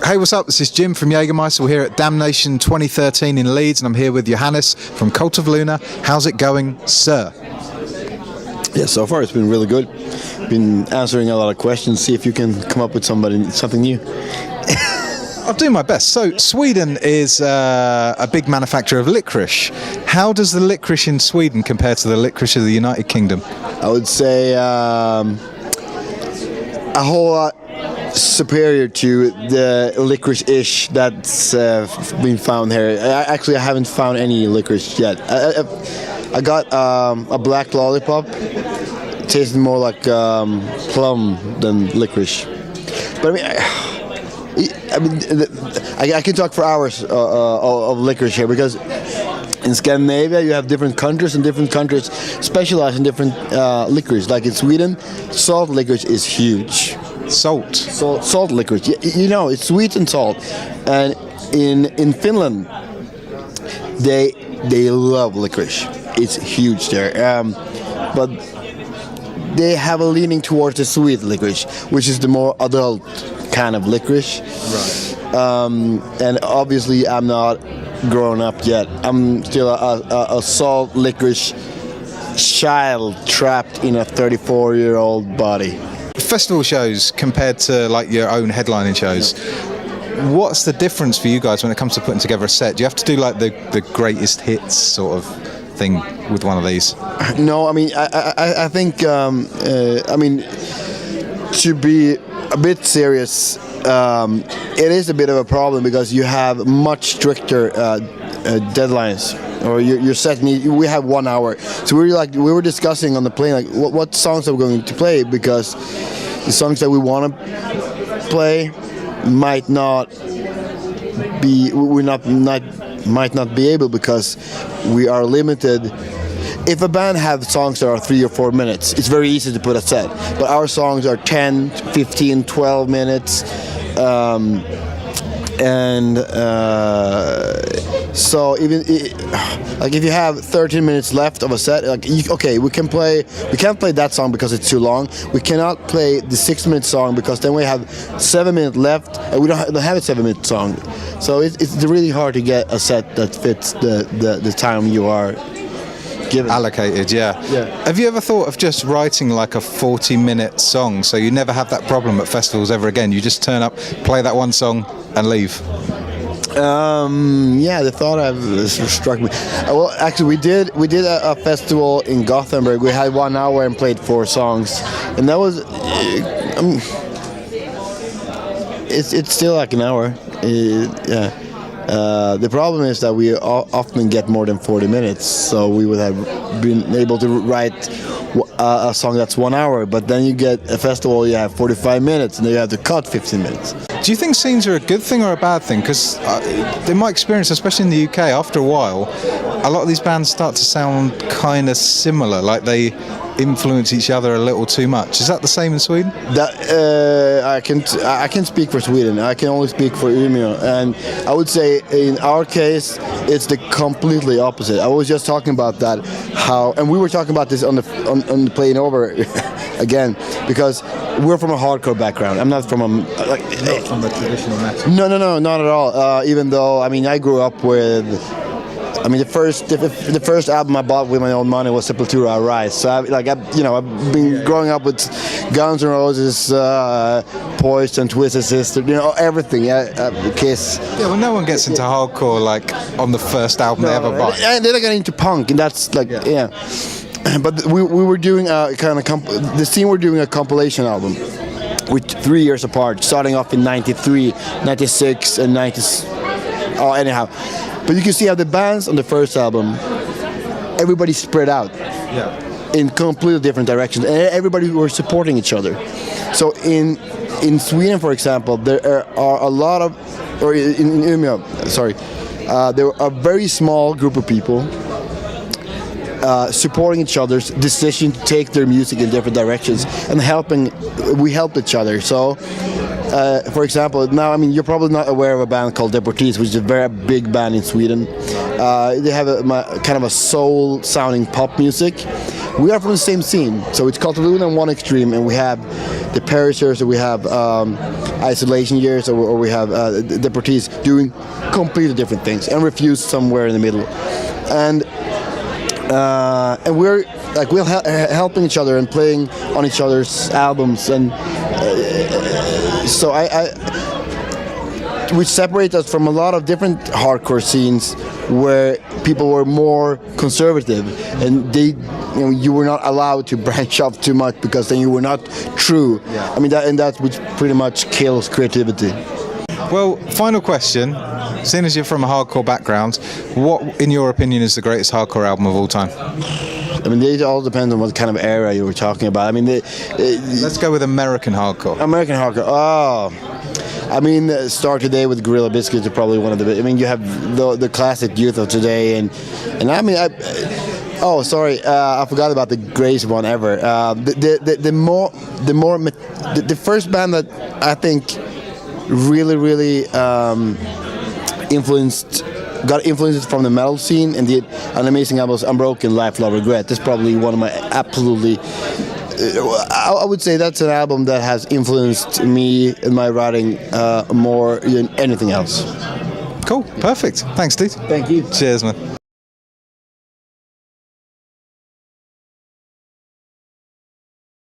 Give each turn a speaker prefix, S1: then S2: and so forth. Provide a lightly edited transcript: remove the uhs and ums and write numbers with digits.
S1: Hey, what's up? This is Jim from Jägermeister. We're here at Damnation 2013 in Leeds, and I'm here with Johannes from Cult of Luna. How's it going, sir?
S2: Yeah, so far it's been really good. Been answering a lot of questions, see if you can come up with something new.
S1: I'll do my best. So, Sweden is a big manufacturer of licorice. How does the licorice in Sweden compare to the licorice of the United Kingdom?
S2: I would say a whole lot superior to the licorice-ish that's been found here. I haven't found any licorice yet. I got a black lollipop. It tasted more like plum than licorice. But I can talk for hours of licorice here, because in Scandinavia you have different countries, and different countries specialize in different licorice. Like in Sweden, salt licorice is huge. Salt licorice. You know, it's sweet and salt. And in Finland, they love licorice. It's huge there. But they have a leaning towards the sweet licorice, which is the more adult kind of licorice.
S1: Right.
S2: And obviously, I'm not grown up yet. I'm still a salt licorice child trapped in a 34-year-old body.
S1: Festival shows compared to like your own headlining shows, what's the difference for you guys when it comes to putting together a set? Do you have to do like the greatest hits sort of thing with one of these?
S2: No, I mean I think to be a bit serious, it is a bit of a problem because you have much stricter deadlines. Or your set we have 1 hour, so we were discussing on the plane like what songs are we going to play, because the songs that we want to play might not be might not be able, because we are limited. If a band have songs that are 3 or 4 minutes, it's very easy to put a set, but our songs are 10, 15, 12 minutes. So even like if you have 13 minutes left of a set, like we can't play that song because it's too long. We cannot play the 6-minute song because then we have 7 minutes left and we don't have a 7-minute song. So it's really hard to get a set that fits the time you are given.
S1: Allocated, yeah. Have you ever thought of just writing like a 40-minute song so you never have that problem at festivals ever again? You just turn up, play that one song and leave?
S2: Yeah, the thought struck me. Well, actually, we did a festival in Gothenburg. We had 1 hour and played 4 songs, and that was it's still like an hour. Yeah. The problem is that we often get more than 40 minutes, so we would have been able to write a song that's 1 hour, but then you get a festival, you have 45 minutes, and then you have to cut 15 minutes.
S1: Do you think scenes are a good thing or a bad thing? Because in my experience, especially in the UK, after a while, a lot of these bands start to sound kind of similar, like they influence each other a little too much. Is that the same in Sweden?
S2: I can speak for Sweden. I can only speak for Umeå, and I would say in our case it's the completely opposite. I was just talking about that, and we were talking about this on the plane over again, because we're from a hardcore background. I'm not from a
S1: traditional metal.
S2: No, not at all. Even though I grew up with. The first album I bought with my own money was Sepultura, Rise. So I've been growing up with Guns N' Roses, Poison, Twisted Sister, everything. Kiss.
S1: Yeah, well, no one gets into hardcore like on the first album they ever buy.
S2: And then I got into punk, and that's yeah. But we were doing a kind of the scene. We're doing a compilation album with 3 years apart, starting off in '93, '96, and '90. Oh, anyhow. But you can see how the bands on the first album, everybody spread out in completely different directions, and everybody were supporting each other. So in Sweden, for example, there are a lot of, or in Umeå, there are a very small group of people supporting each other's decision to take their music in different directions and we helped each other. So for example, now you're probably not aware of a band called Deportees, which is a very big band in Sweden. They have kind of a soul sounding pop music, we are from the same scene. So it's Cultavoon on one extreme, and we have the Perishers, or we have Isolation Years, or we have Deportees doing completely different things, and Refuse somewhere in the middle. And we're like helping each other and playing on each other's albums, and so which separate us from a lot of different hardcore scenes where people were more conservative, and you were not allowed to branch off too much because then you were not true.
S1: Yeah.
S2: I mean, that's which pretty much kills creativity.
S1: Well, final question. Seeing as you're from a hardcore background, what, in your opinion, is the greatest hardcore album of all time?
S2: I mean, it all depends on what kind of era you were talking about. I mean,
S1: let's go with American hardcore.
S2: American hardcore. Oh, I mean, Start Today with Gorilla Biscuits are probably one of the. I mean, you have the classic Youth of Today, and I mean, oh, sorry, I forgot about the greatest one ever. The first band that I think really got influences from the metal scene and did an amazing album, Unbroken, Life, Love, Regret. That's probably one of my absolutely. I would say that's an album that has influenced me in my writing more than anything else.
S1: Cool, perfect. Thanks, dude.
S2: Thank you.
S1: Cheers, man.